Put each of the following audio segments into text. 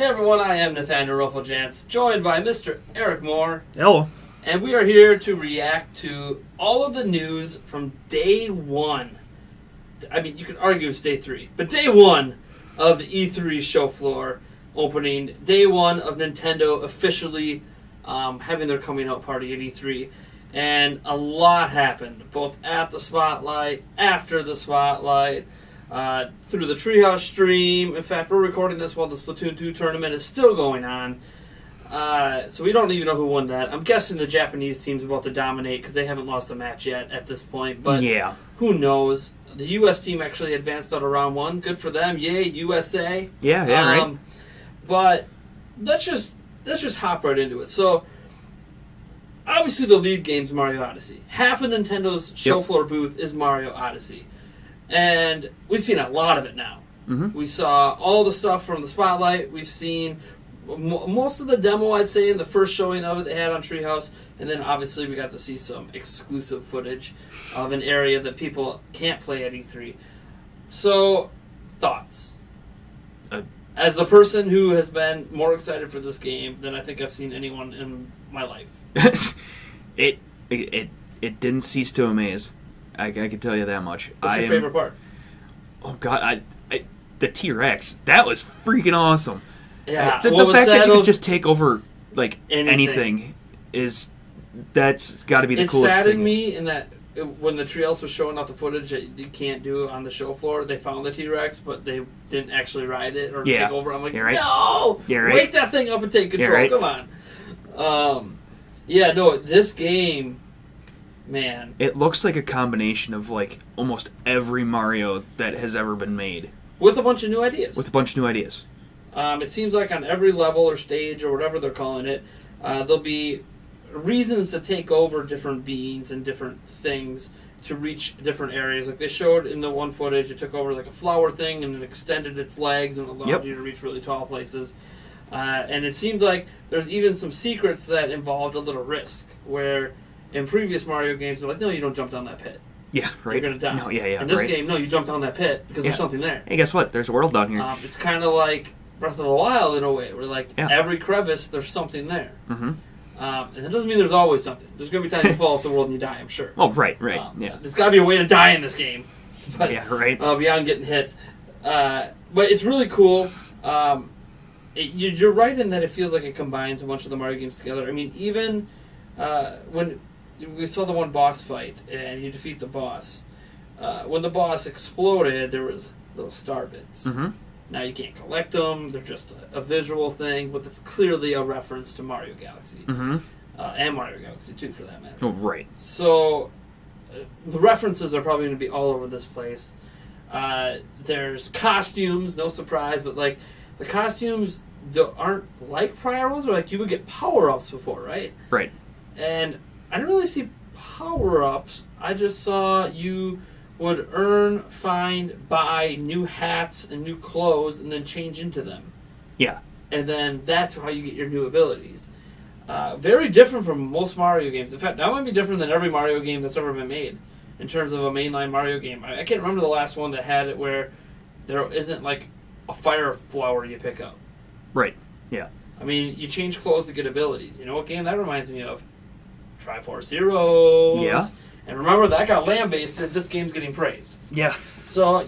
Hey everyone, I am Nathaniel Rufflejantz, joined by Mr. Eric Moore. Hello. And we are here to react to all of the news from day one. I mean, you could argue it's day three, but day one of the E3 show floor opening. Day one of Nintendo officially having their coming out party at E3. And a lot happened, both at the Spotlight, after the Spotlight, through the Treehouse stream. In fact, we're recording this while the Splatoon 2 tournament is still going on. So we don't even know who won that. I'm guessing the Japanese team's about to dominate because they haven't lost a match yet at this point. But yeah, who knows? The U.S. team actually advanced out of round one. Good for them. Yay, USA. Yeah, right. But let's just hop right into it. So, obviously the lead game's Mario Odyssey. Half of Nintendo's show floor booth is Mario Odyssey. And we've seen a lot of it now. Mm-hmm. We saw all the stuff from the Spotlight. We've seen most of the demo, I'd say, in the first showing of it they had on Treehouse. And then, obviously, we got to see some exclusive footage of an area that people can't play at E3. So, thoughts? As the person who has been more excited for this game than I think I've seen anyone in my life. It didn't cease to amaze. I can tell you that much. What's your favorite part? Oh God, the T-Rex. That was freaking awesome. Yeah, the fact that you could just take over like anything that's got to be the coolest thing. It saddened me in that when the Treehouse was showing off the footage that you can't do on the show floor, they found the T-Rex, but they didn't actually ride it or take over. I'm like, no! Wake that thing up and take control. Come on. This game, man. It looks like a combination of like almost every Mario that has ever been made. With a bunch of new ideas. It seems like on every level or stage or whatever they're calling it, there'll be reasons to take over different beings and different things to reach different areas. Like they showed in the one footage, it took over like a flower thing and it extended its legs and allowed you to reach really tall places. And it seemed like there's even some secrets that involved a little risk, where in previous Mario games, they're like, no, you don't jump down that pit. Yeah, right. You're going to die. No, In this game, no, you jump down that pit because there's something there. Hey, guess what? There's a world down here. It's kind of like Breath of the Wild in a way, where like every crevice, there's something there. Mm-hmm. And that doesn't mean there's always something. There's going to be times you fall off the world and you die, I'm sure. Oh, right. There's got to be a way to die in this game. But, beyond getting hit. But it's really cool. You're right in that it feels like it combines a bunch of the Mario games together. I mean, even when we saw the one boss fight and you defeat the boss, when the boss exploded, there was little star bits. Mm-hmm. Now you can't collect them; they're just a visual thing, but it's clearly a reference to Mario Galaxy, and Mario Galaxy 2 for that matter. Oh, right. So the references are probably going to be all over this place. There's costumes, no surprise, but like the costumes aren't like prior ones, or like you would get power-ups before, right? Right. And I didn't really see power-ups. I just saw you would earn, find, buy new hats and new clothes, and then change into them. Yeah. And then that's how you get your new abilities. Very different from most Mario games. In fact, that might be different than every Mario game that's ever been made in terms of a mainline Mario game. I can't remember the last one that had it where there isn't like a fire flower you pick up. Right. Yeah. I mean, you change clothes to get abilities. You know what game that reminds me of? Triforce Heroes. Yeah. And remember, that got lambasted. This game's getting praised. Yeah. So,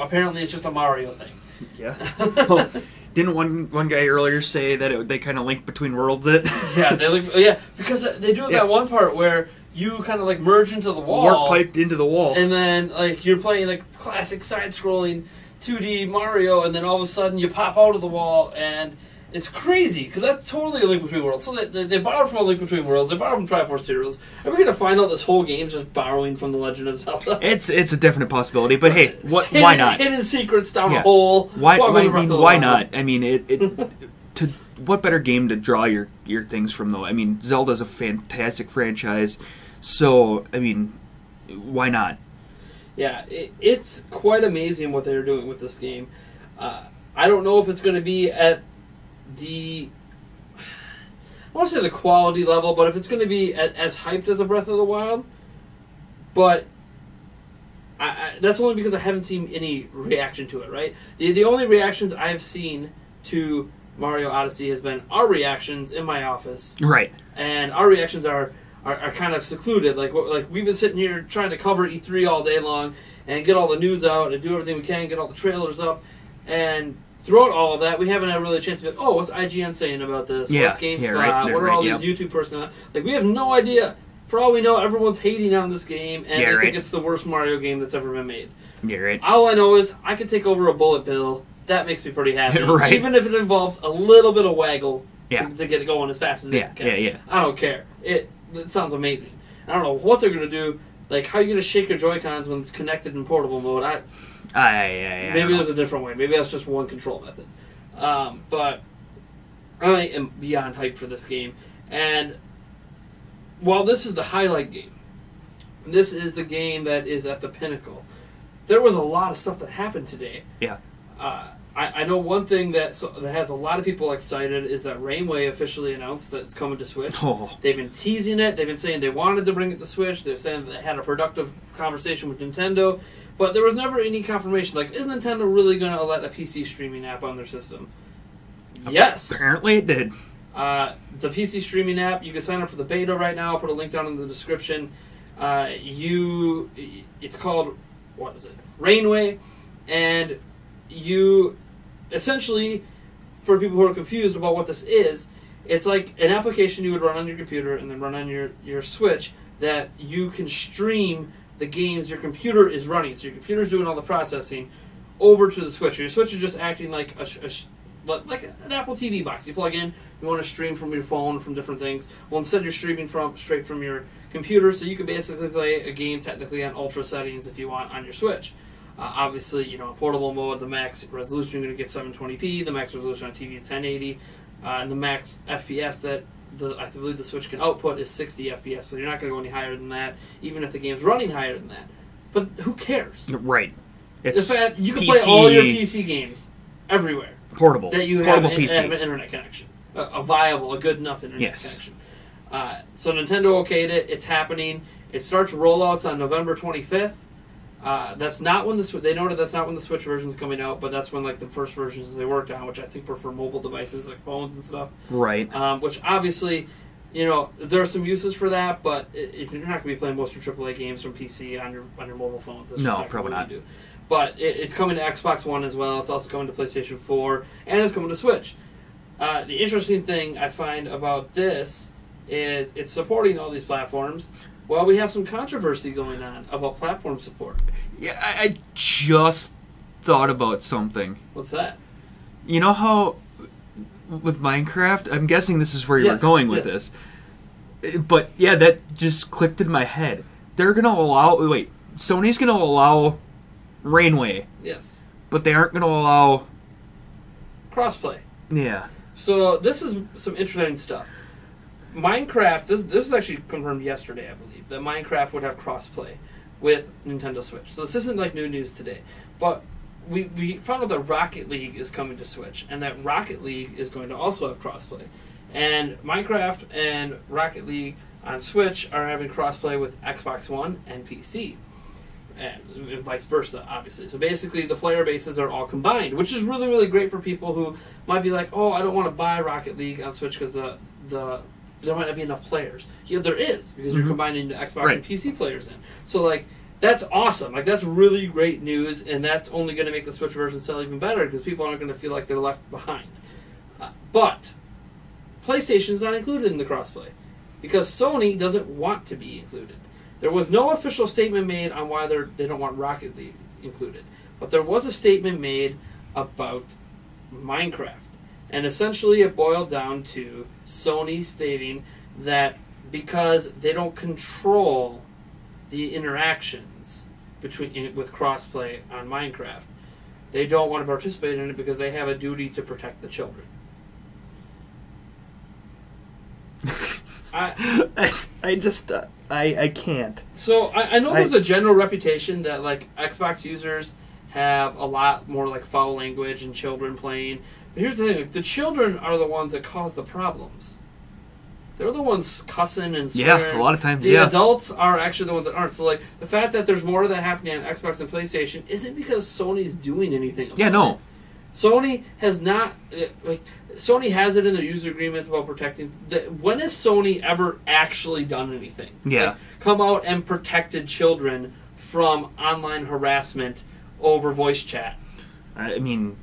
apparently it's just a Mario thing. Yeah. Well, didn't one guy earlier say that they kind of link between worlds it? Yeah, because they do that one part where you kind of like merge into the wall. Warp piped into the wall. And then like you're playing like classic side-scrolling 2D Mario, and then all of a sudden you pop out of the wall, and it's crazy, because that's totally a Link Between Worlds. So they borrowed from a Link Between Worlds, they borrowed from Triforce Heroes, and we're going to find out this whole game's just borrowing from The Legend of Zelda. It's a definite possibility, but hey, why not? Hidden secrets down a hole. Why not? I mean, what better game to draw your things from, though? I mean, Zelda's a fantastic franchise, so, I mean, why not? Yeah, it's quite amazing what they're doing with this game. I don't know if it's going to be at I want to say the quality level, but if it's going to be as hyped as a Breath of the Wild, but that's only because I haven't seen any reaction to it, right? The only reactions I've seen to Mario Odyssey has been our reactions in my office. Right. And our reactions are kind of secluded. Like we've been sitting here trying to cover E3 all day long and get all the news out and do everything we can, get all the trailers up. And throughout all of that, we haven't had really a chance to be like, oh, what's IGN saying about this? Yeah. What's GameSpot? Yeah, right. What are all these YouTube personnel? Like, we have no idea. For all we know, everyone's hating on this game, and they think it's the worst Mario game that's ever been made. Yeah, right. All I know is I could take over a bullet bill. That makes me pretty happy. Right. Even if it involves a little bit of waggle Yeah. to get it going as fast as it can. Yeah. I don't care. It sounds amazing. I don't know what they're going to do. Like, how are you going to shake your Joy-Cons when it's connected in portable mode? Maybe there's a different way. Maybe that's just one control method. But I am beyond hyped for this game. And while this is the highlight game, this is the game that is at the pinnacle. There was a lot of stuff that happened today. Yeah. I know one thing that has a lot of people excited is that Rainway officially announced that it's coming to Switch. Oh. They've been teasing it. They've been saying they wanted to bring it to Switch. They're saying they had a productive conversation with Nintendo. But there was never any confirmation. Like, is Nintendo really going to let a PC streaming app on their system? Yes. Apparently it did. The PC streaming app, you can sign up for the beta right now. I'll put a link down in the description. It's called, what is it? Rainway. And you, essentially, for people who are confused about what this is, it's like an application you would run on your computer and then run on your Switch that you can stream the games your computer is running. So your computer's doing all the processing over to the Switch. Your Switch is just acting like like an Apple TV box. You plug in, you want to stream from your phone, from different things. Well, instead you're streaming straight from your computer, so you can basically play a game technically on ultra settings if you want on your Switch. Obviously, in portable mode, the max resolution you're going to get 720p, the max resolution on TV is 1080, and the max FPS that I believe the Switch can output is 60 FPS, so you're not going to go any higher than that, even if the game's running higher than that. But who cares? Right. It's the fact you can PC, play all your PC games everywhere. Portable. That you portable have, PC. have an internet connection. A viable, a good enough internet connection. So Nintendo okayed it. It's happening. It starts rollouts on November 25th. That's not when they noted that's not when the Switch version is coming out, but that's when the first versions they worked on, which I think were for mobile devices like phones and stuff. Right. Which obviously, there are some uses for that, but if you're not going to be playing most of your AAA games from PC on your mobile phones, that's just probably not. You do. But it's coming to Xbox One as well. It's also coming to PlayStation 4, and it's coming to Switch. The interesting thing I find about this is it's supporting all these platforms. Well, we have some controversy going on about platform support. Yeah, I just thought about something. What's that? You know how with Minecraft, I'm guessing this is where you were going with this. But yeah, that just clicked in my head. They're going to Sony's going to allow Rainway. Yes. But they aren't going to allow crossplay. Yeah. So this is some interesting stuff. Minecraft, this was actually confirmed yesterday, I believe, that Minecraft would have crossplay with Nintendo Switch. So this isn't new news today. But we found out that Rocket League is coming to Switch, and that Rocket League is going to also have crossplay. And Minecraft and Rocket League on Switch are having crossplay with Xbox One and PC. And vice versa, obviously. So basically, the player bases are all combined, which is really, really great for people who might be like, oh, I don't want to buy Rocket League on Switch because there might not be enough players. Yeah, there is, because you're combining the Xbox and PC players in. So, that's awesome. That's really great news, and that's only going to make the Switch version sell even better, because people aren't going to feel like they're left behind. But PlayStation's not included in the crossplay, because Sony doesn't want to be included. There was no official statement made on why they don't want Rocket League included. But there was a statement made about Minecraft. And essentially it boiled down to Sony stating that because they don't control the interactions with crossplay on Minecraft, they don't want to participate in it because they have a duty to protect the children. I can't. So I know there's a general reputation that Xbox users have a lot more foul language and children playing. But here's the thing: the children are the ones that cause the problems. They're the ones cussing and swearing. Yeah, a lot of times. The adults are actually the ones that aren't. So the fact that there's more of that happening on Xbox and PlayStation isn't because Sony's doing anything about it. Sony has not Sony has it in their user agreements about protecting. When has Sony ever actually done anything? Yeah, like, come out and protected children from online harassment over voice chat. I mean,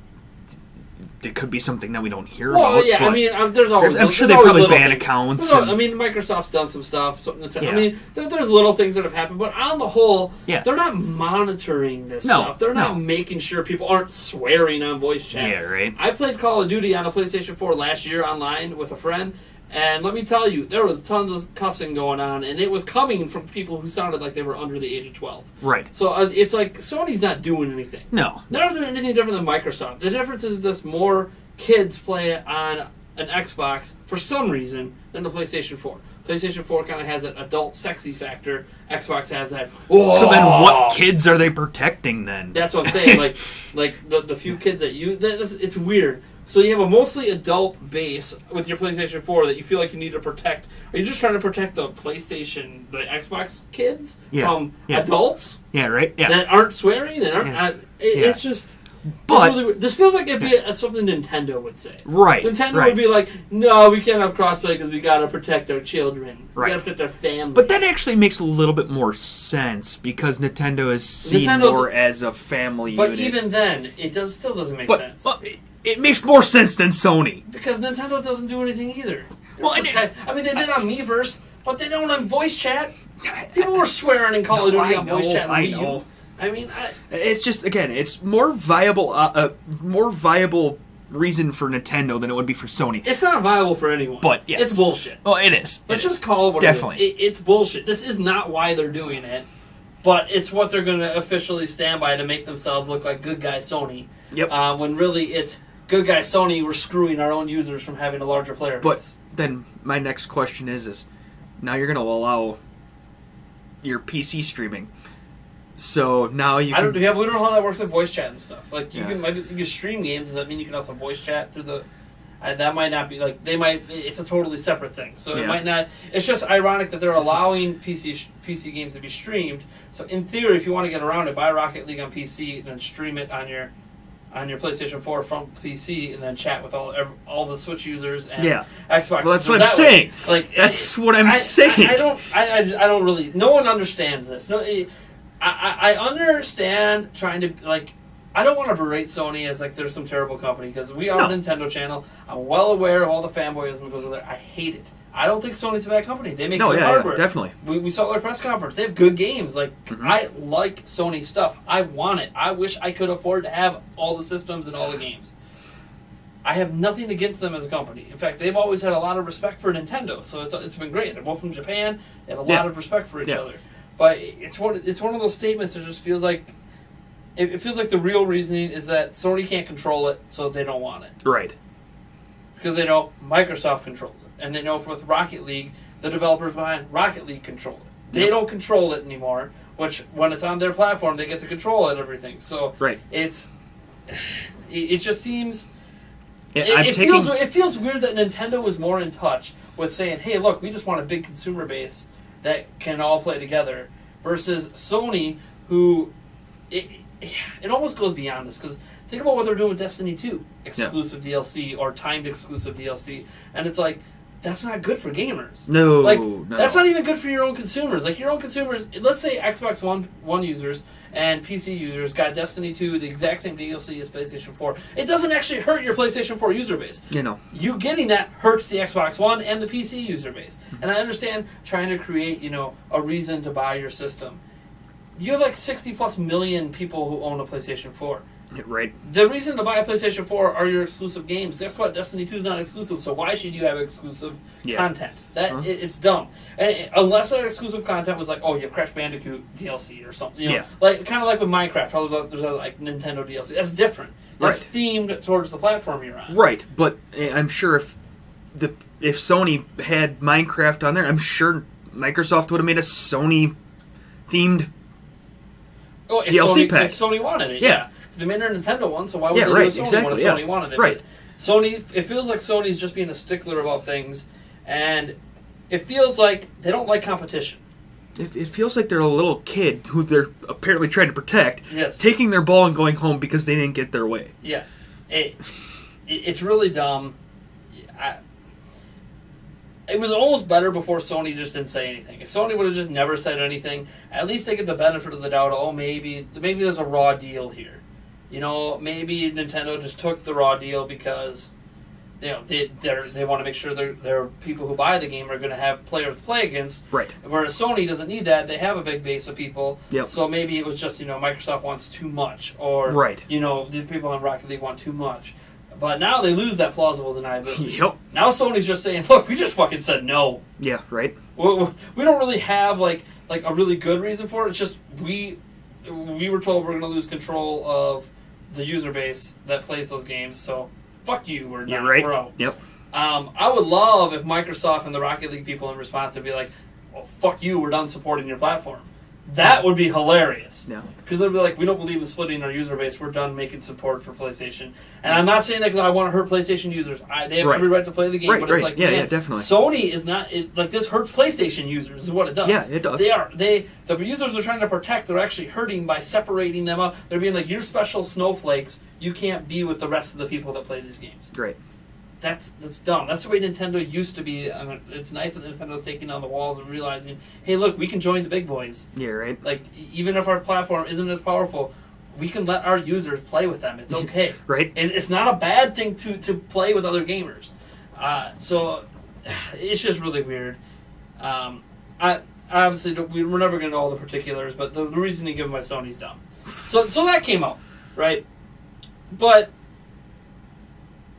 it could be something that we don't hear well, about. Yeah, I mean, there's always. I'm sure they probably ban accounts. I mean, Microsoft's done some stuff. So, yeah. I mean, there's little things that have happened, but on the whole, they're not monitoring this stuff. They're not making sure people aren't swearing on voice chat. Yeah, right. I played Call of Duty on a PlayStation 4 last year online with a friend, and let me tell you, there was tons of cussing going on, and it was coming from people who sounded like they were under the age of 12. Right. So it's like Sony's not doing anything. No. They're not doing anything different than Microsoft. The difference is this: more kids play it on an Xbox for some reason than the PlayStation 4. PlayStation 4 kind of has that adult sexy factor. Xbox has that. Whoa! So then, what kids are they protecting then? That's what I'm saying. like the few kids that it's weird. So you have a mostly adult base with your PlayStation 4 that you feel like you need to protect. Are you just trying to protect the Xbox kids from adults? Yeah, right. Yeah. That aren't swearing and aren't. It's just. But really, this feels like it'd be something Nintendo would say. Right. Nintendo would be like, "No, we can't have crossplay because we gotta protect our children. We gotta protect our family." But that actually makes a little bit more sense because Nintendo is seen more as a family but unit. But even then, it still doesn't make sense. It makes more sense than Sony because Nintendo doesn't do anything either. I mean, they did on Miiverse, but they don't on voice chat. People were swearing in Call of Duty on voice chat. I know. I mean, it's just it's more viable reason for Nintendo than it would be for Sony. It's not viable for anyone. But yes. It's bullshit. Oh, it is. Let's just call it what Definitely. it is. It's bullshit. This is not why they're doing it, but it's what they're going to officially stand by to make themselves look like good guy Sony. Yep. When really it's good guy Sony. We're screwing our own users from having a larger player base. But then my next question is now you're going to allow your PC streaming. So now you can... we don't know how that works with voice chat and stuff. Like, you can stream games. Does that mean you can also voice chat through the... that might not be... Like, they might... It's a totally separate thing. So it might not... It's just ironic that they're allowing PC games to be streamed. So in theory, if you want to get around it, buy Rocket League on PC and then stream it on your PlayStation 4 from PC and then chat with all the Switch users and Xbox. Well, that's what I'm saying. Like, that's what I'm saying. I don't really... No one understands this. No... I understand trying to, like, I don't want to berate Sony as, like, they're some terrible company, because we are a Nintendo channel. I'm well aware of all the fanboyism that goes with it. I hate it. I don't think Sony's a bad company. They make good hardware. Definitely. We saw their press conference. They have good games. Like, I like Sony stuff. I want it. I wish I could afford to have all the systems and all the games. I have nothing against them as a company. In fact, they've always had a lot of respect for Nintendo, so it's been great. They're both from Japan. They have a lot of respect for each other. But it's one of those statements that just feels like it feels like the real reasoning is that Sony can't control it, so they don't want it. Right. Because they know Microsoft controls it, and they know with Rocket League, the developers behind Rocket League control it. They don't control it anymore. Which when it's on their platform, they get to control it. Everything. So it just seems. It feels weird that Nintendo was more in touch with saying, "Hey, look, we just want a big consumer base that can all play together," versus Sony, who it almost goes beyond this, because think about what they're doing with Destiny 2 exclusive DLC or timed exclusive DLC, and it's like, that's not good for gamers. No, that's not even good for your own consumers. Like, your own consumers, let's say Xbox One users and PC users got Destiny 2, the exact same DLC as PlayStation 4. It doesn't actually hurt your PlayStation 4 user base. You getting that hurts the Xbox One and the PC user base. And I understand trying to create, a reason to buy your system. You have like 60+ million people who own a PlayStation 4. Right. The reason to buy a PlayStation 4 are your exclusive games. Guess what? Destiny 2 is not exclusive, so why should you have exclusive content? It's dumb. And unless that exclusive content was like, oh, you have Crash Bandicoot DLC or something. You know, kind of like with Minecraft, how there's like Nintendo DLC. That's different. That's themed towards the platform you're on. Right, but I'm sure if Sony had Minecraft on there, I'm sure Microsoft would have made a Sony-themed DLC pack. If Sony wanted it, They made their Nintendo one, so why would they do a Sony one if Sony wanted it? Right. Sony, it feels like Sony's just being a stickler about things, and it feels like they don't like competition. It feels like they're a little kid who they're apparently trying to protect, taking their ball and going home because they didn't get their way. Yeah. It's really dumb. It was almost better before Sony just didn't say anything. If Sony would have just never said anything, at least they get the benefit of the doubt. Oh, maybe there's a raw deal here. Maybe Nintendo just took the raw deal because they want to make sure their people who buy the game are going to have players to play against. Right. Whereas Sony doesn't need that; they have a big base of people. Yep. So maybe it was just Microsoft wants too much, or right. The people on Rocket League want too much. But now they lose that plausible deniability. Yep. Now Sony's just saying, "Look, we just fucking said no." Yeah. Right. We don't really have like a really good reason for it. It's just we were told we're going to lose control of the user base that plays those games. So fuck you. We're not. Right. We're out. Yep. I would love if Microsoft and the Rocket League people in response would be like, "Well, fuck you. We're done supporting your platform." That would be hilarious. Yeah. Because they'd be like, we don't believe in splitting our user base. We're done making support for PlayStation. And I'm not saying that because I want to hurt PlayStation users. They have every right to play the game. But it's like, yeah, definitely. Sony is not... this hurts PlayStation users is what it does. Yeah, it does. The users are trying to protect. They're actually hurting by separating them up. They're being like, you're special snowflakes. You can't be with the rest of the people that play these games. Right. That's dumb. That's the way Nintendo used to be. It's nice that Nintendo's taking down the walls and realizing, hey, look, we can join the big boys. Yeah, right. Like, even if our platform isn't as powerful, we can let our users play with them. It's okay. Right. It's not a bad thing to play with other gamers. So, it's just really weird. Obviously, we're never going to know all the particulars, but the reasoning given by Sony's dumb. So that came out, right? But,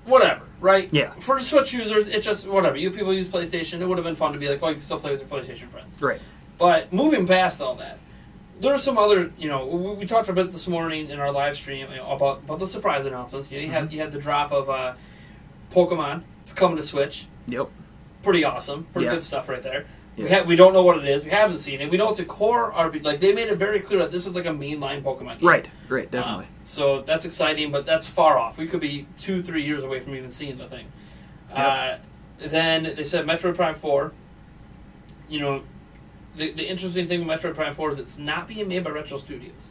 whatever. Right? Yeah. For Switch users, it's just whatever. You people use PlayStation, it would have been fun to be like, oh, you can still play with your PlayStation friends. Right. But moving past all that, there are some other, we talked a bit this morning in our live stream about the surprise announcements. You had the drop of Pokemon. It's coming to Switch. Yep. Pretty awesome. Pretty good stuff right there. Yeah. We don't know what it is. We haven't seen it. We know it's a core RPG. Like, they made it very clear that this is like a mainline Pokemon game. Right, definitely. So that's exciting, but that's far off. We could be 2-3 years away from even seeing the thing. Yep. Then they said Metroid Prime 4. The interesting thing with Metroid Prime 4 is it's not being made by Retro Studios.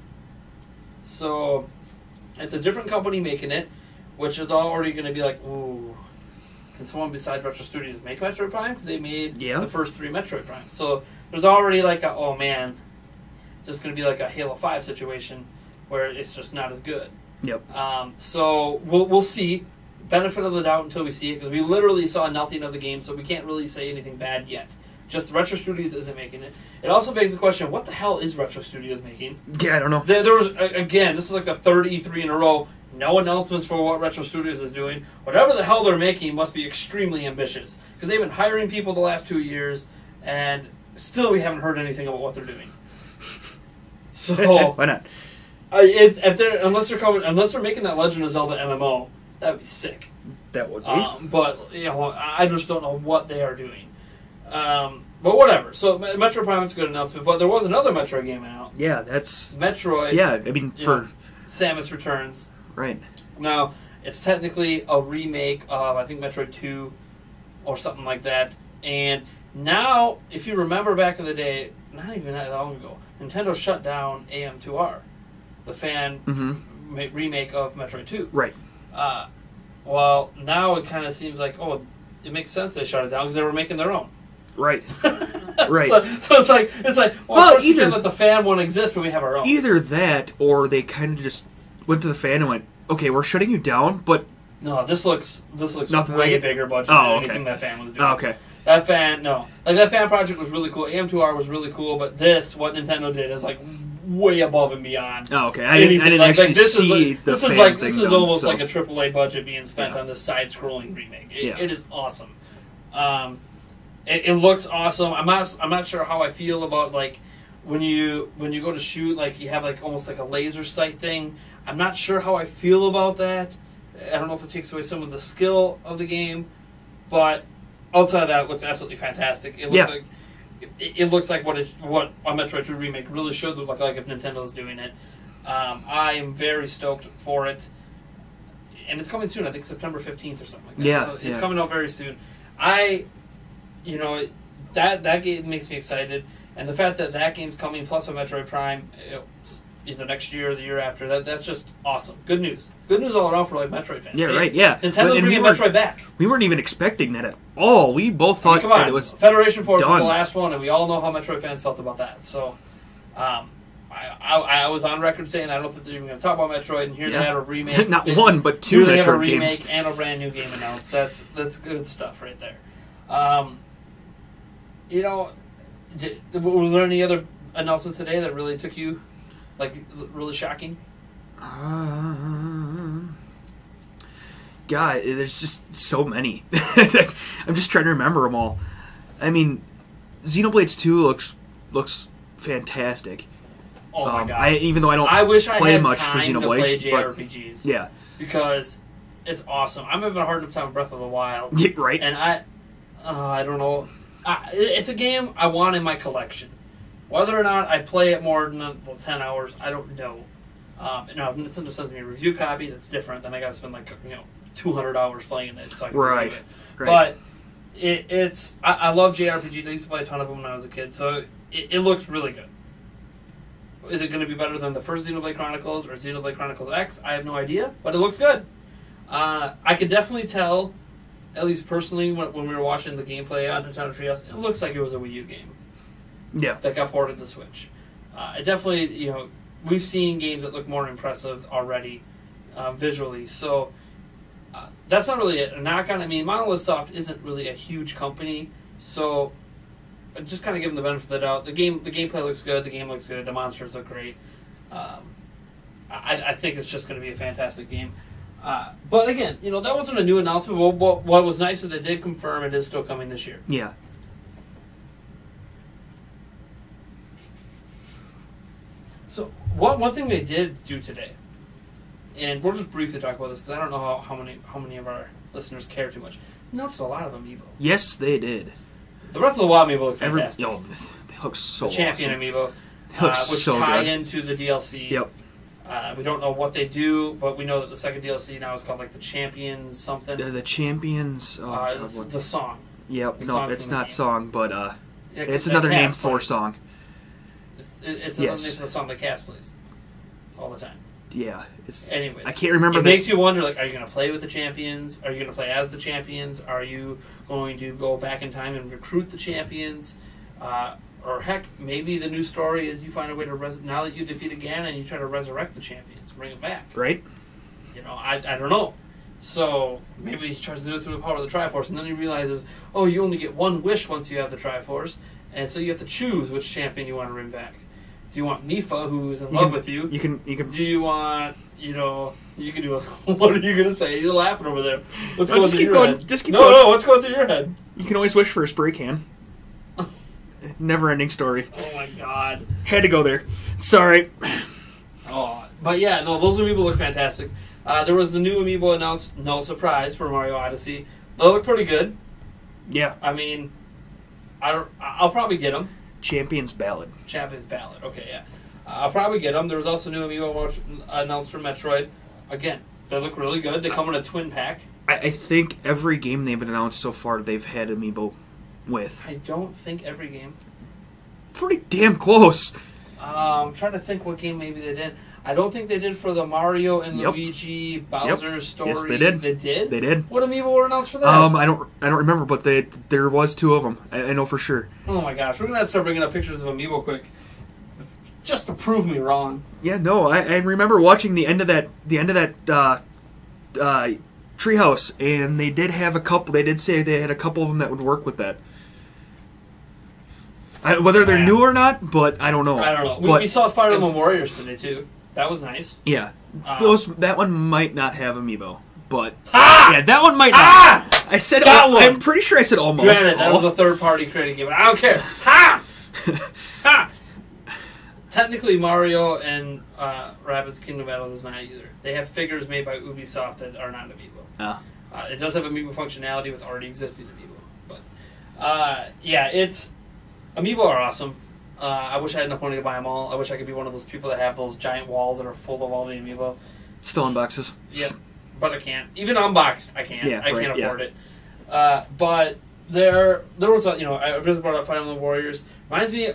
So it's a different company making it, which is already going to be like, ooh. Can someone besides Retro Studios make Metroid Prime? Because they made the first 3 Metroid Prime. So there's already like oh man, it's just going to be like a Halo 5 situation where it's just not as good. Yep. So we'll see. Benefit of the doubt until we see it, because we literally saw nothing of the game, so we can't really say anything bad yet. Just Retro Studios isn't making it. It also begs the question, what the hell is Retro Studios making? Yeah, I don't know. There was, again, this is like the third E3 in a row. No announcements for what Retro Studios is doing. Whatever the hell they're making must be extremely ambitious. Because they've been hiring people the last 2 years, and still we haven't heard anything about what they're doing. So why not? Unless they're making that Legend of Zelda MMO, that would be sick. That would be. But I just don't know what they are doing. But whatever. So Metroid Prime is a good announcement. But there was another Metroid game out. Yeah, that's Metroid. Yeah, I mean Samus Returns. Right. Now, it's technically a remake of, I think, Metroid 2 or something like that. And now, if you remember back in the day, not even that long ago, Nintendo shut down AM2R, the fan remake of Metroid 2. Right. Well, now it kind of seems like, it makes sense they shut it down because they were making their own. Right. Right. So it's like, either let the fan one exist when we have our own. Either that, or they kind of just went to the fan and went, okay, we're shutting you down, but no, this looks nothing way like bigger budget than anything that fan was doing. Oh, okay. That fan, no. Like, that fan project was really cool. AM2R was really cool, but what Nintendo did is, like, way above and beyond. Oh, okay. I didn't actually see the fan thing. This is almost like a AAA budget being spent on this side-scrolling remake. It is awesome. It looks awesome. I'm not sure how I feel about, like, when you go to shoot, like, you have, like, almost like a laser sight thing. I'm not sure how I feel about that. I don't know if it takes away some of the skill of the game, but outside of that, it looks absolutely fantastic. It looks like it looks like what a Metroid 2 remake really should look like if Nintendo's doing it. I am very stoked for it, and it's coming soon. I think September 15th or something like that. Yeah, so it's coming out very soon. That game makes me excited, and the fact that game's coming plus a Metroid Prime, either next year or the year after. That's just awesome. Good news. Good news all around for like Metroid fans. Yeah, right. Yeah, Nintendo's bringing Metroid back. We weren't even expecting that at all. We both thought that it was Federation Force done. was the last one, and we all know how Metroid fans felt about that. So, I was on record saying I don't think they're even going to talk about Metroid, and here they have a remake. Not one, but two Metroid games. They have a remake and a brand new game announced. That's good stuff right there. Was there any other announcements today that really took you, like, really shocking? God, there's just so many. I'm just trying to remember them all. I mean, Xenoblade 2 looks fantastic. Oh my god! Even though I don't play much for Xenoblade, to play JRPGs. Yeah, because it's awesome. I'm having a hard time with Breath of the Wild. Yeah, right. And I don't know. It's a game I want in my collection. Whether or not I play it more than 10 hours, I don't know. Now, if Nintendo sends me a review copy, that's different. Then I got to spend 200 hours playing it so I can review it. Right. But it's I love JRPGs. I used to play a ton of them when I was a kid, so it looks really good. Is it going to be better than the first Xenoblade Chronicles or Xenoblade Chronicles X? I have no idea, but it looks good. I could definitely tell, at least personally, when we were watching the gameplay on Nintendo Treehouse, it looks like it was a Wii U game. Yeah. That got ported to Switch. It definitely, we've seen games that look more impressive already visually, so that's not really a knock on. I mean, Monolith Soft isn't really a huge company, so just kind of give them the benefit of the doubt. The gameplay looks good. The game looks good. The monsters look great. I think it's just going to be a fantastic game. But again, that wasn't a new announcement. What was nice is they did confirm it is still coming this year. Yeah. So one thing they did do today, and we'll just briefly talk about this because I don't know how many of our listeners care too much. Announced a lot of amiibo. Yes, they did. The Breath of the Wild amiibo look fantastic. They look so the Champion awesome. Amiibo, Which so tie into the DLC. Yep. We don't know what they do, but we know that the second DLC now is called the Champions something. The Champions. The song. Yep. It's not game. Song, but it's another name for Song. It's another name for the song that Cass plays all the time. Yeah. Anyways, I can't remember. It makes you wonder, are you going to play with the Champions? Are you going to play as the Champions? Are you going to go back in time and recruit the Champions? Or heck, maybe the new story is you find a way to now that you defeat Ganon, you try to resurrect the Champions, bring them back. Right. I don't know. So maybe he tries to do it through the power of the Triforce, and then he realizes, you only get one wish once you have the Triforce, and so you have to choose which champion you want to bring back. Do you want Mipha, who's in love with you? You can. Do you want? You can do. What are you gonna say? You're laughing over there. What's going through your head? Just keep going. No. What's going through your head? You can always wish for a spray can. Never-ending story. Oh my god. Had to go there. Sorry. Oh, but yeah, no, those amiibo look fantastic. There was the new amiibo announced. No surprise for Mario Odyssey. They look pretty good. Yeah. I mean, I'll probably get them. Champions Ballad. Okay, yeah. I'll probably get them. There was also new amiibo announced for Metroid. Again, they look really good. They come in a twin pack. I think every game they've announced so far, they've had amiibo with. I don't think every game. Pretty damn close. I'm trying to think what game maybe they did. I don't think they did for the Mario and Luigi Bowser story. Yes, they did. They did? They did. What amiibo were announced for that? I don't remember, but there was two of them. I know for sure. Oh my gosh, we're gonna have to start bringing up pictures of amiibo quick, just to prove me wrong. Yeah, no, I remember watching the end of that Treehouse, and they did have a couple. They did say they had a couple of them that would work with that. Whether they're new or not, but I don't know. I don't know. We saw Fire Emblem Warriors today too. That was nice. Yeah, that one might not have amiibo, but yeah, that one might not. I said I'm pretty sure I said almost. Granted, that was a third-party created game. I don't care. Ha! Ha! Technically, Mario and Rabbids Kingdom Battle is not either. They have figures made by Ubisoft that are not amiibo. It does have amiibo functionality with already existing amiibo, but it's amiibo are awesome. I wish I had enough money to buy them all. I wish I could be one of those people that have those giant walls that are full of all the amiibo. Still in boxes. Yeah, but I can't. Even unboxed, I can't. Yeah, I can't afford it. But there was I really brought up Fire Emblem Warriors. Reminds me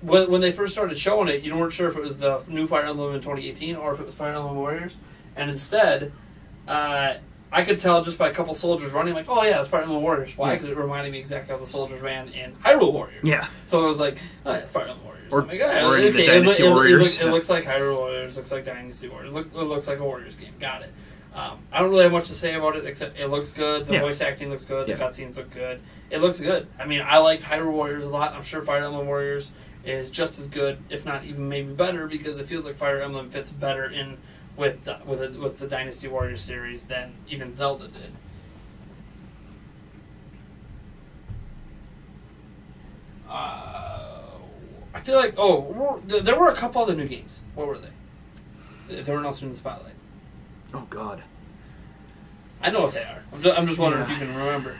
when they first started showing it, you weren't sure if it was the new Fire Emblem in 2018 or if it was Fire Emblem Warriors. And instead, I could tell just by a couple soldiers running, like, oh yeah, it's Fire Emblem Warriors. Why? Because it reminded me exactly how the soldiers ran in Hyrule Warriors. Yeah. So it was like, oh yeah, Fire Emblem Warriors. Or, I'm like, oh, or even Dynasty Warriors. It looks like Hyrule Warriors, looks like Dynasty Warriors. It looks like a Warriors game. Got it. I don't really have much to say about it, except it looks good. The voice acting looks good. The cutscenes look good. It looks good. I mean, I liked Hyrule Warriors a lot. I'm sure Fire Emblem Warriors is just as good, if not even maybe better, because it feels like Fire Emblem fits better in with the Dynasty Warriors series than even Zelda did. I feel like there were a couple other new games. What were they? They were announced in the spotlight. Oh God. I know what they are. I'm just wondering if you can remember.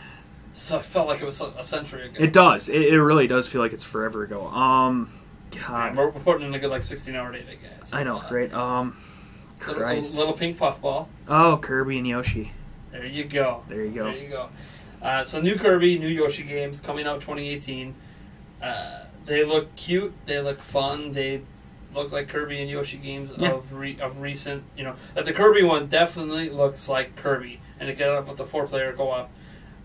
So I felt like it was a century ago. It does. It really does feel like it's forever ago. God. Yeah, we're putting in a good 16-hour date, I guess. I know, right? Christ. Little pink puffball. Oh, Kirby and Yoshi. There you go. There you go. There you go. So new Kirby, new Yoshi games coming out 2018. They look cute. They look fun. They look like Kirby and Yoshi games of recent. The Kirby one definitely looks like Kirby, and it got up with the 4-player co-op.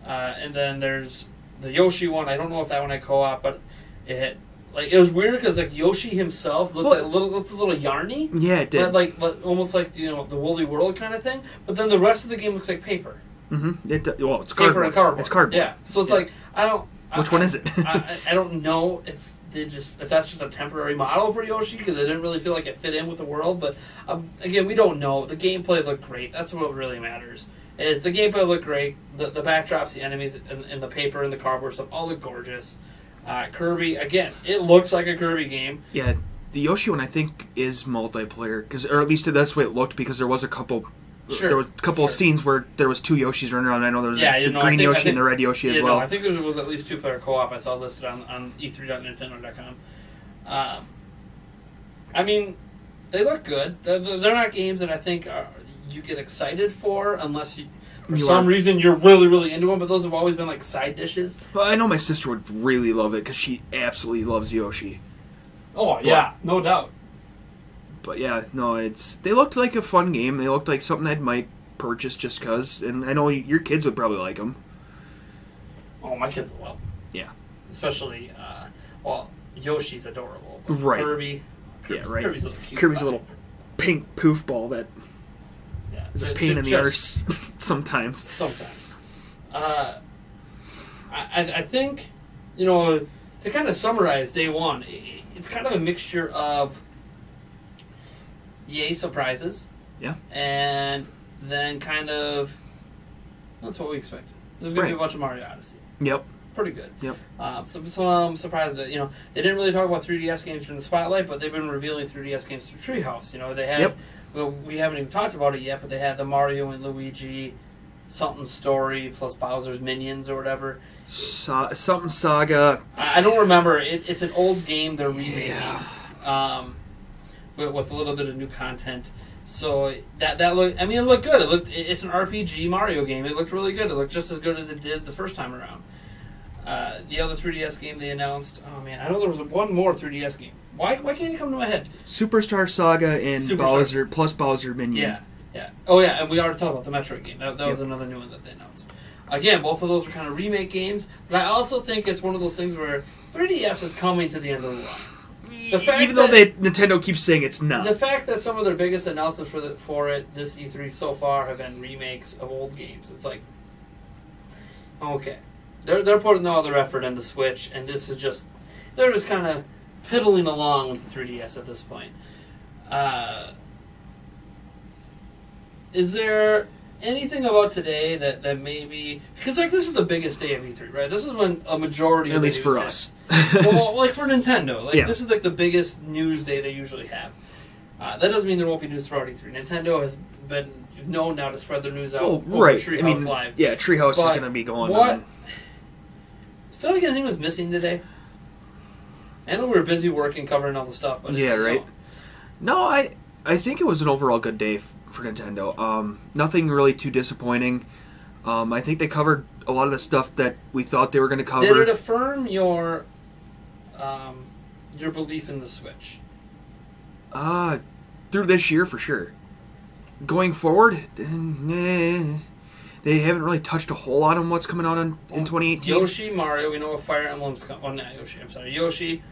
And then there's the Yoshi one. I don't know if that one had co-op, but it was weird because Yoshi himself looked a little yarny. Yeah, it did. But almost like the Woolly World kind of thing. But then the rest of the game looks like paper. Mm-hmm. It's cardboard. Paper and cardboard. It's cardboard. Yeah. So it's like I don't. Which one is it? I don't know if that's just a temporary model for Yoshi because it didn't really feel like it fit in with the world. But again, we don't know. The gameplay looked great. That's what really matters. Is the gameplay looked great. The backdrops, the enemies, and the paper and the cardboard stuff all look gorgeous. Kirby, again, it looks like a Kirby game. Yeah, the Yoshi one I think is multiplayer, or at least that's the way it looked because there was a couple. Sure, there were a couple of scenes where there was 2 Yoshis running around. I know there was the green Yoshi and the red Yoshi as well. I think there was at least 2-player co-op I saw listed on e3.nintendo.com. I mean, they look good. They're not games that I think you get excited for unless you... For some reason, you're really, really into them, but those have always been side dishes. Well, I know my sister would really love it because she absolutely loves Yoshi. Oh, yeah, no doubt. But yeah, no, they looked like a fun game. They looked like something I might purchase just because, and I know your kids would probably like them. Oh, my kids will. Yeah. Especially, Yoshi's adorable. But right. Kirby. Yeah, right. Kirby's a little cute. Kirby's a little pink poof ball that is a pain in the arse sometimes. Sometimes. I think, to kind of summarize day one, it's kind of a mixture of yay surprises. Yeah. And then kind of, that's what we expected. There's going to be a bunch of Mario Odyssey. Yep. Pretty good. Yep. Some surprises that, they didn't really talk about 3DS games during the spotlight, but they've been revealing 3DS games through Treehouse. They had... Yep. Well, we haven't even talked about it yet, but they had the Mario and Luigi something story plus Bowser's Minions or whatever. Something Saga. I don't remember. It's an old game they're remaking. Yeah. With a little bit of new content. So that looked. I mean, it looked good. It's an RPG Mario game. It looked really good. It looked just as good as it did the first time around. The other 3DS game they announced. Oh man, I know there was one more 3DS game. Why can't it come to my head? Superstar Saga and Bowser plus Bowser Minion. Yeah. Oh yeah, and we already talked about the Metroid game. That was another new one that they announced. Again, both of those are kind of remake games, but I also think it's one of those things where 3DS is coming to the end of the line. Even though Nintendo keeps saying it's not. The fact that some of their biggest announcements for it this E3 so far have been remakes of old games. It's like, okay, they're putting all their effort into Switch, and this is just they're just kind of piddling along with the 3DS at this point. Is there anything about today that maybe... Because, this is the biggest day of E3, right? This is when a majority of at least for us. Well, for Nintendo. This is, the biggest news day they usually have. That doesn't mean there won't be news throughout E3. Nintendo has been known now to spread their news out over Treehouse Live. Yeah, Treehouse is going to be going on. I feel like anything was missing today. I know we were busy working, covering all the stuff, but... Yeah, right. No, I think it was an overall good day for Nintendo. Nothing really too disappointing. I think they covered a lot of the stuff that we thought they were going to cover. Did it affirm your your belief in the Switch? Through this year for sure. Going forward, they haven't really touched a whole lot on what's coming out in 2018. Yoshi, Mario, we know what Fire Emblem's coming. Oh, not Yoshi. I'm sorry, Yoshi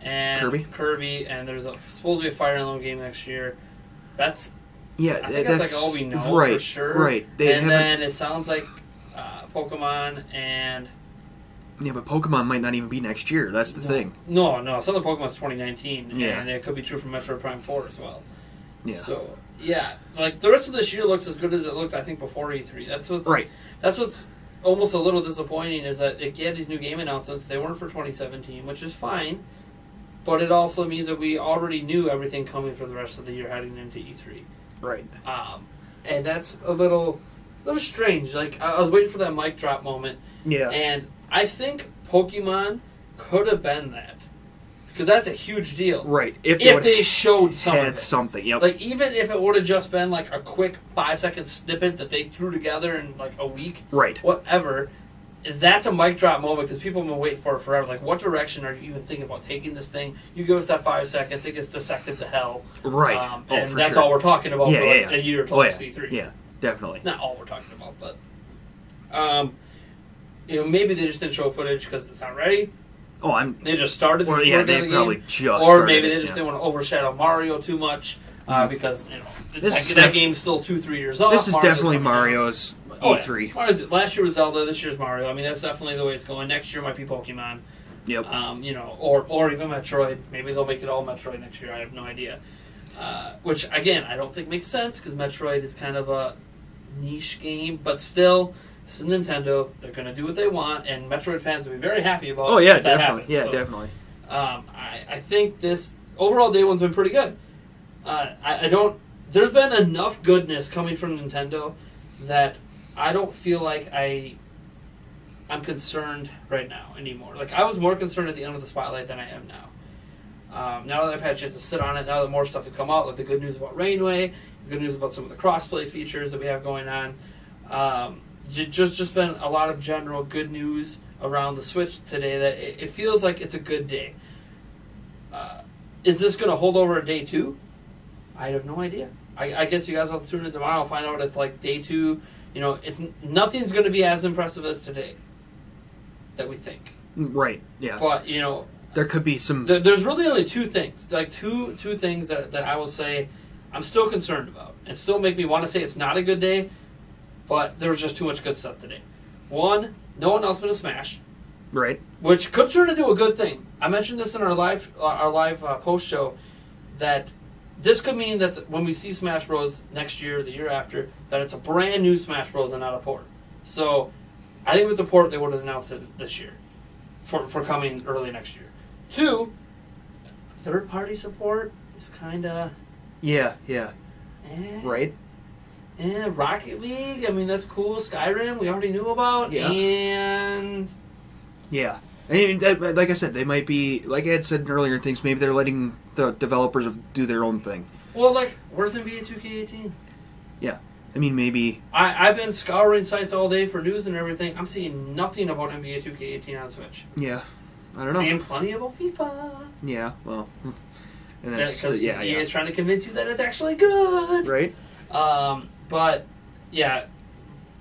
and Kirby, and there's supposed to be a Fire Emblem game next year. I think that's like all we know for sure. Right. Then it sounds like Pokemon and. Yeah, but Pokemon might not even be next year. That's the thing. No. Some of the Pokemon's 2019, and it could be true for Metroid Prime 4 as well. Yeah. So like the rest of this year looks as good as it looked, I think, before E3. That's what's almost a little disappointing is that it had these new game announcements. They weren't for 2017, which is fine, but it also means that we already knew everything coming for the rest of the year heading into E3. Right. And that's a little strange. Like I was waiting for that mic drop moment. Yeah. And I think Pokemon could have been that. Because that's a huge deal. Right. If they showed something. Yep. Like, even if it would have just been, like, a quick 5-second snippet that they threw together in, like, a week. Right. Whatever. That's a mic drop moment because people have been waiting for it forever. Like, what direction are you even thinking about taking this thing? You give us that 5 seconds, it gets dissected to hell. Right. And that's all we're talking about for a year till C3. Yeah, definitely. Not all we're talking about, but... maybe they just didn't show footage because it's not ready. They just started. Or they probably just. Or maybe they just didn't want to overshadow Mario too much because that game's still 2-3 years off. This is definitely Mario's E3. Yeah. Last year was Zelda. This year's Mario. I mean, that's definitely the way it's going. Next year might be Pokemon. Yep. Or even Metroid. Maybe they'll make it all Metroid next year. I have no idea. Which again, I don't think makes sense because Metroid is kind of a niche game, but still. This is Nintendo. They're going to do what they want, and Metroid fans will be very happy about it. Definitely. Happens. Yeah, so, definitely. I think this overall day one's been pretty good. There's been enough goodness coming from Nintendo that I don't feel like I'm concerned right now anymore. Like, I was more concerned at the end of the Spotlight than I am now. Now that I've had a chance to sit on it, now that more stuff has come out, like the good news about Rainway, the good news about some of the crossplay features that we have going on, just been a lot of general good news around the Switch today that it feels like it's a good day. Is this going to hold over a day 2? I have no idea. I guess you guys will have to tune in tomorrow and find out if like day 2, nothing's going to be as impressive as today that we think. Right. Yeah. But there could be some. There's really only two things, like two things that I will say I'm still concerned about, and still make me want to say it's not a good day. But there was just too much good stuff today. One, no announcement of Smash. Right. Which could turn into a good thing. I mentioned this in our live post show that this could mean that when we see Smash Bros. Next year, the year after, that it's a brand new Smash Bros. And not a port. So I think with the port, they would have announced it this year for coming early next year. 2, third-party support is kind of... Yeah. Right. And Rocket League, I mean, that's cool. Skyrim, we already knew about. Yeah. And... Yeah. I mean, like I said, they might be, like I had said in earlier things, maybe they're letting the developers do their own thing. Well, like, where's NBA 2K18? Yeah. I mean, maybe... I've been scouring sites all day for news and everything. I'm seeing nothing about NBA 2K18 on Switch. Yeah. I don't know. Seeing plenty about FIFA. Yeah, well... And that's EA is trying to convince you that it's actually good. Right. But, yeah,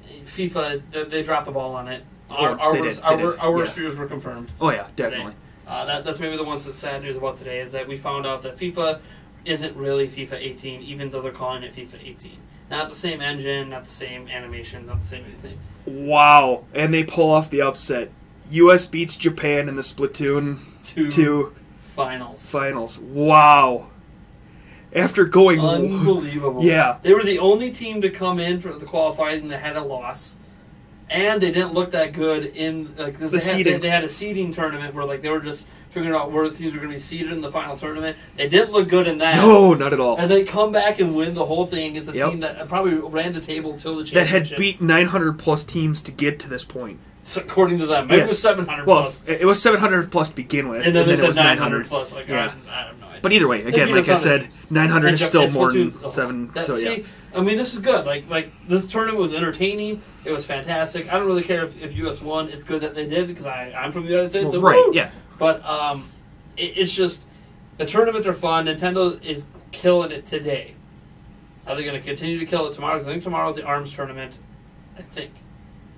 FIFA, they dropped the ball on it. Our worst fears were confirmed. Oh, yeah, definitely. That's maybe the one that's sad news about today, is that we found out that FIFA isn't really FIFA 18, even though they're calling it FIFA 18. Not the same engine, not the same animation, not the same anything. Wow. And they pull off the upset. U.S. beats Japan in the Splatoon 2 finals. Wow. After going... Unbelievable. Yeah. They were the only team to come in for the qualifying that had a loss. And they didn't look that good in... They had a seeding tournament where they were just figuring out where the teams were going to be seeded in the final tournament. They didn't look good in that. No, not at all. And they come back and win the whole thing against a team that probably ran the table till the championship. That had beat 900-plus teams to get to this point. So according to them. Maybe it was 700 plus. Well, it was 700 plus to begin with. And then they said it was 900 plus. I have no idea. But either way, again, like I said, 900 is still more than 7. See, I mean, this is good. Like this tournament was entertaining. It was fantastic. I don't really care if US won. It's good that they did because I'm from the United States. So right, woo! Yeah. But it's just, The tournaments are fun. Nintendo is killing it today. Are they going to continue to kill it tomorrow? Because I think tomorrow's the ARMS tournament. I think.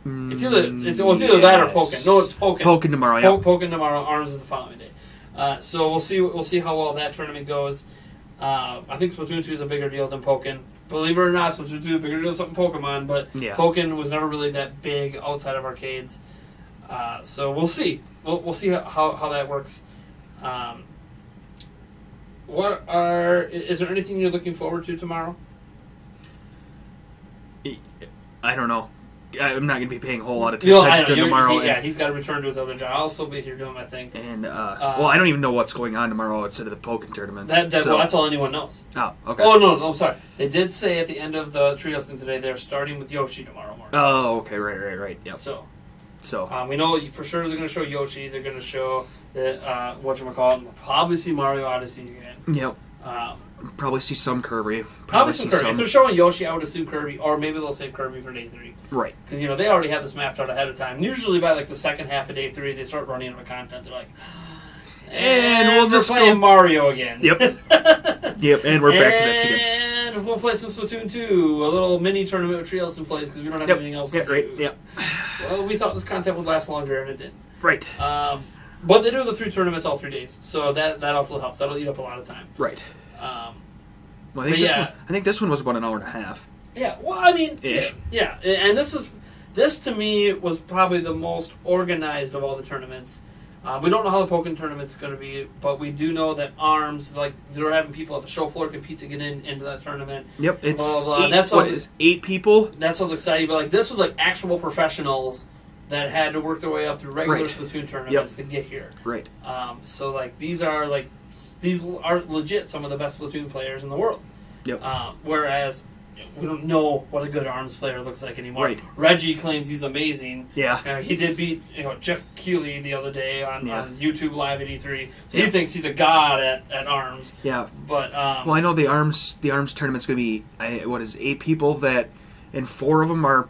It's either that or Pokken. No, it's Pokken. Pokken tomorrow, yeah. Pokken tomorrow. ARMS is the following day. So we'll see. We'll see how well that tournament goes. I think Splatoon 2 is a bigger deal than Pokken. Believe it or not, Splatoon 2 is a bigger deal than something Pokemon, but Pokken was never really that big outside of arcades. So we'll see. We'll see how that works. Is there anything you're looking forward to tomorrow? I don't know. I'm not going to be paying a whole lot of attention tomorrow. He's got to return to his other job. I'll still be here doing my thing. And I don't even know what's going on tomorrow outside of the Pokken tournament. Well, that's all anyone knows. Oh, okay. Oh no, sorry. They did say at the end of the Trios thing today they're starting with Yoshi tomorrow morning. Oh, okay, right. Yep. So we know for sure they're going to show Yoshi. They're going to show whatchamacallit. We'll probably see Mario Odyssey again. Yep. Probably see some Kirby. Probably some Kirby. If they're showing Yoshi, I would assume Kirby, or maybe they'll save Kirby for Day 3. Right. Because, they already have this mapped out ahead of time. Usually by, the second half of Day 3, they start running out of content. They're like, and we'll just play Mario again. Yep. Yep, and we're back to this again. And we'll play some Splatoon 2, a little mini tournament with Trios in place, because we don't have anything else to do. Right, yep. Well, we thought this content would last longer, and it did. Right. But they do the 3 tournaments all 3 days, so that also helps. That'll eat up a lot of time. Right. I think this one was about an hour and a half. Yeah, well, I mean, ish. Yeah, and this to me was probably the most organized of all the tournaments. We don't know how the Pokken tournament's going to be, but we do know that ARMS, they're having people at the show floor compete to get into that tournament. Yep, it's blah, blah, blah. 8 people? That sounds exciting, but this was actual professionals that had to work their way up through regular Splatoon tournaments to get here. Right. So these are legit some of the best Splatoon players in the world. Yep. Whereas we don't know what a good ARMS player looks like anymore. Right. Reggie claims he's amazing. Yeah. He did beat Jeff Keighley the other day on YouTube Live at E3. So he thinks he's a god at ARMS. Yeah. But well, I know the ARMS tournament's going to be 8 people and 4 of them are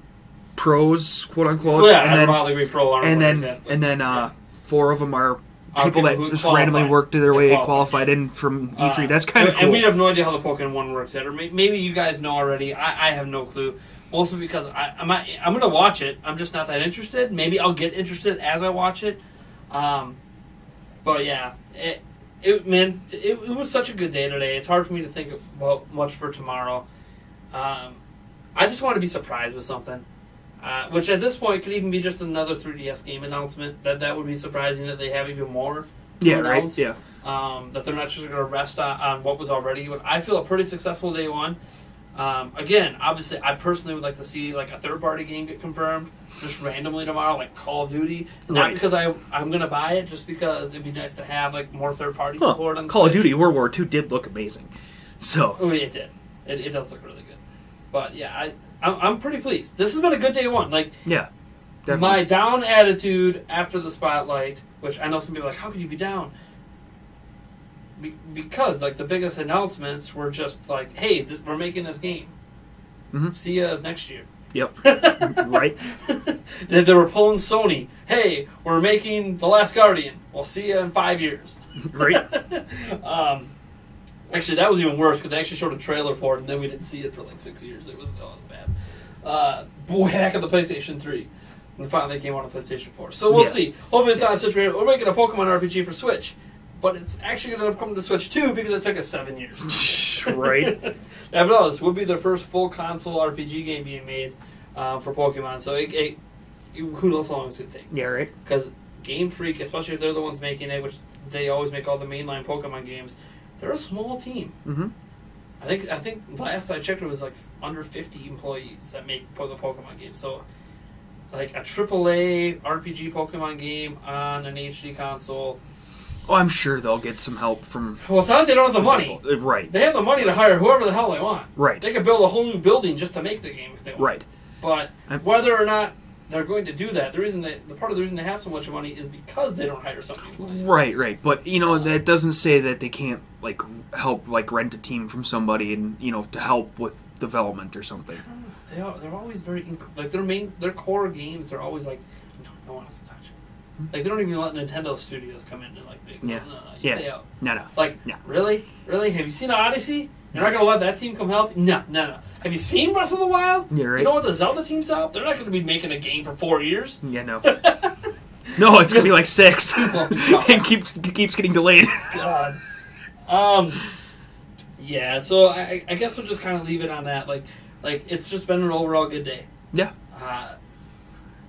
pros, quote unquote. Well, yeah, and I don't know how they be pro ARMS players. And then 4 of them are people that just randomly worked their way qualified in from E3. That's kind of cool. And we have no idea how the Pokken 1 works yet. Or maybe you guys know already. I have no clue. Mostly because I'm going to watch it. I'm just not that interested. Maybe I'll get interested as I watch it. But yeah, it was such a good day today. It's hard for me to think about much for tomorrow. I just want to be surprised with something. Which at this point could even be just another 3DS game announcement. That would be surprising that they have even more to announce. Right. Yeah. That they're not just going to rest on what was already. But I feel a pretty successful day one. Again, obviously, I personally would like to see a third-party game get confirmed just randomly tomorrow, like Call of Duty. Not because I'm going to buy it, just because it'd be nice to have more third-party support on Call Switch. of Duty World War II did look amazing. So it did. It does look really good. But yeah, I'm pretty pleased. This has been a good day one. Yeah, definitely. My down attitude after the spotlight, which I know some people are like, how could you be down? Because the biggest announcements were just hey, we're making this game. Mm-hmm. See ya next year. Yep. Right. They were pulling Sony. Hey, we're making The Last Guardian. We'll see ya in 5 years. Right. Actually, that was even worse because they actually showed a trailer for it, and then we didn't see it for 6 years. It was bad. Back at the PlayStation 3. And finally they came out on PlayStation 4. So we'll see. Hopefully it's not a situation. We're making a Pokemon RPG for Switch. But it's actually going to end up coming to Switch 2 because it took us 7 years. Right. After all, this would be the first full console RPG game being made for Pokemon. So who knows how long it's going to take. Yeah, right. Because Game Freak, especially if they're the ones making it, which they always make all the mainline Pokemon games, they're a small team. Mm-hmm. I think last I checked it was under 50 employees that make the Pokemon games. So a AAA RPG Pokemon game on an HD console. Oh, I'm sure they'll get some help from... Well, it's not that they don't have the money. Right. They have the money to hire whoever the hell they want. Right. They could build a whole new building just to make the game if they want. Right. But whether or not they're going to do that, the part of the reason they have so much money is because they don't hire some people. Right. But, that doesn't say that they can't, help, rent a team from somebody and, to help with development or something. They're always very... their core games are always no one else can touch it. Like, they don't even let Nintendo Studios come in and, like, big. Yeah. No, you stay out. No. Like, no. Really? Really? Have you seen Odyssey? You're not going to let that team come help? No. Have you seen Breath of the Wild? Yeah, right. You know what the Zelda team's out? They're not going to be making a game for 4 years. Yeah, no. No, it's going to be like 6. Oh, and keeps getting delayed. God. Yeah, so I guess we'll just kind of leave it on that. Like it's just been an overall good day. Yeah.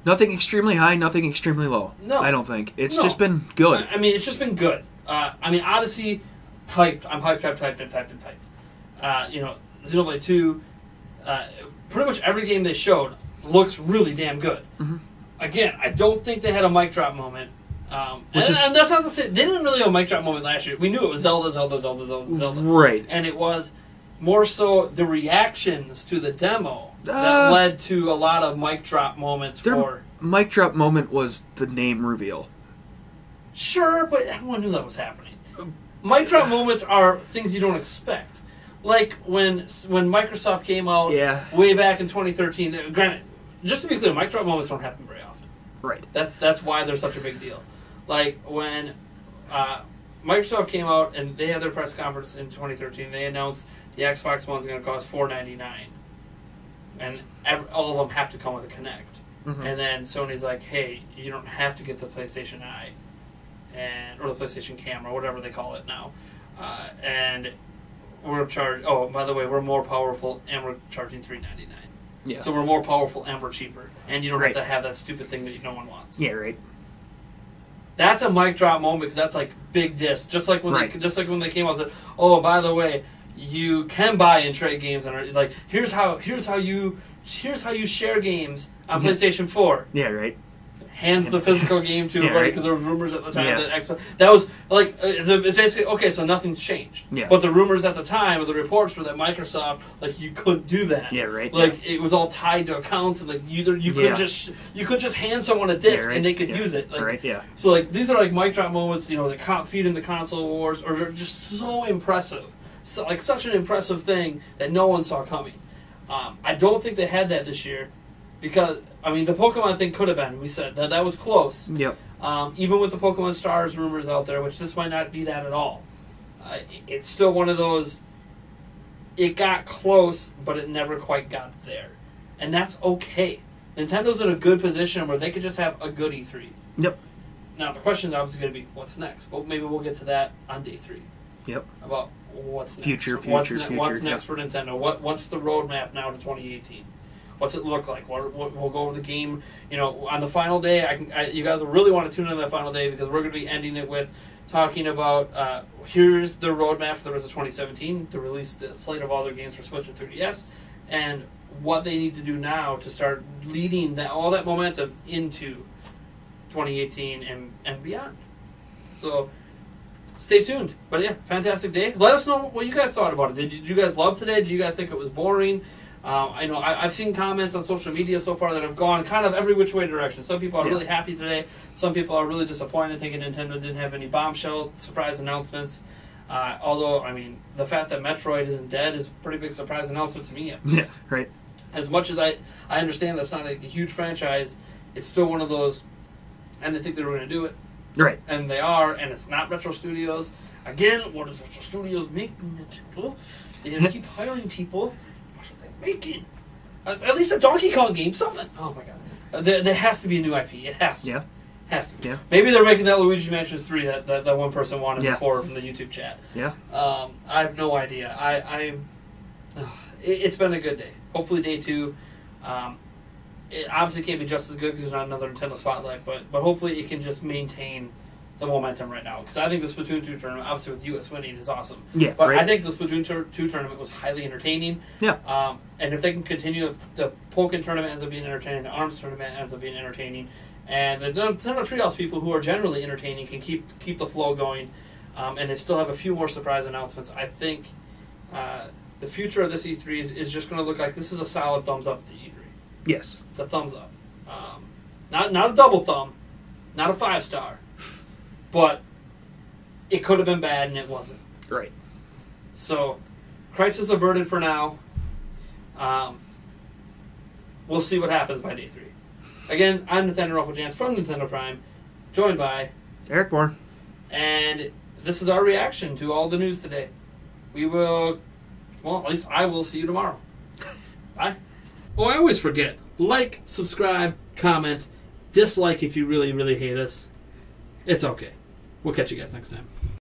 Nothing extremely high, nothing extremely low. No. I don't think. It's just been good. I mean, it's just been good. Odyssey, hyped. I'm hyped. Xenoblade 2, pretty much every game they showed looks really damn good. Mm-hmm. Again, I don't think they had a mic drop moment. And that's not to say they didn't really have a mic drop moment last year. We knew it was Zelda. Right. And it was more so the reactions to the demo that led to a lot of mic drop moments. Mic drop moment was the name reveal. Sure, but everyone knew that was happening. Mic drop moments are things you don't expect. Like when Microsoft came out way back in 2013. Granted, just to be clear, mic drop moments don't happen very often. Right. That's why they're such a big deal. Like when Microsoft came out and they had their press conference in 2013, they announced the Xbox One's going to cost $499, and all of them have to come with a Kinect. Mm-hmm. And then Sony's like, "Hey, you don't have to get the PlayStation Eye, or the PlayStation Camera, whatever they call it now, and we're charged. Oh, by the way, we're more powerful, and we're charging $399. Yeah. So we're more powerful and we're cheaper, and you don't have to have that stupid thing that no one wants. Yeah, right. That's a mic drop moment because that's like big diss. Just like when they came out and said, "Oh, by the way, you can buy and trade games, and like here's how you share games on PlayStation 4." Yeah, right. Hands the physical game to everybody because there was rumors at the time that Xbox. That was like it's basically okay. So nothing's changed. Yeah. But the rumors at the time, or the reports were that Microsoft you couldn't do that. Yeah, right. Like it was all tied to accounts, and like you could just hand someone a disc and they could use it. Like, right. Yeah. So like these are like mic drop moments. That feed into console wars, or they're just so impressive. So like such an impressive thing that no one saw coming. I don't think they had that this year. Because, I mean, the Pokemon thing could have been. We said that was close. Yep. Even with the Pokemon Stars rumors out there, which this might not be that at all. It's still one of those, it got close, but it never quite got there. And that's okay. Nintendo's in a good position where they could just have a good E3. Yep. Now, the question is obviously going to be, what's next? Well, maybe we'll get to that on day 3. Yep. About what's next. Future. What's next for Nintendo? What's the roadmap now to 2018? What's it look like? We'll go over the game. On the final day, you guys will really want to tune in that final day because we're going to be ending it with talking about here's the roadmap for the rest of 2017 to release the slate of all their games for Switch and 3DS, and what they need to do now to start leading all that momentum into 2018 and beyond. So stay tuned. But yeah, fantastic day. Let us know what you guys thought about it. Did you guys love today? Did you guys think it was boring? I know I've seen comments on social media so far that have gone kind of every which way direction. Some people are really happy today. Some people are really disappointed thinking Nintendo didn't have any bombshell surprise announcements. Although, I mean, the fact that Metroid isn't dead is a pretty big surprise announcement to me. Yeah, right. As much as I understand that's not a huge franchise, it's still one of those, and they think they were going to do it. Right. And they are, and it's not Retro Studios. Again, what does Retro Studios make Nintendo? They keep hiring people. Making at least a Donkey Kong game, something. Oh my god, there has to be a new IP. It has to. Yeah, has to be. Yeah. Maybe they're making that Luigi Mansion 3 that one person wanted before from the YouTube chat. Yeah. I have no idea. It's been a good day. Hopefully, day 2. It obviously can't be just as good because there's not another Nintendo Spotlight, but hopefully it can just maintain the momentum right now, because I think the Splatoon 2 tournament, obviously with US winning, is awesome. Yeah, but right. I think the Splatoon 2 tournament was highly entertaining. Yeah. And if they can continue, if the Pokken tournament ends up being entertaining, the ARMS tournament ends up being entertaining, and the Nintendo Treehouse people who are generally entertaining can keep the flow going, and they still have a few more surprise announcements, I think the future of this E3 is just going to look like this is a solid thumbs up to E3. Yes. It's a thumbs up. Not a double thumb, not a 5-star. But it could have been bad, and it wasn't. Right. So, crisis averted for now. We'll see what happens by day 3. Again, I'm Nathaniel Rufflejans from Nintendo Prime. Joined by Eric Moore. And this is our reaction to all the news today. We will, well, at least I will see you tomorrow. Bye. Oh, I always forget. Like, subscribe, comment, dislike if you really, really hate us. It's okay. We'll catch you guys next time.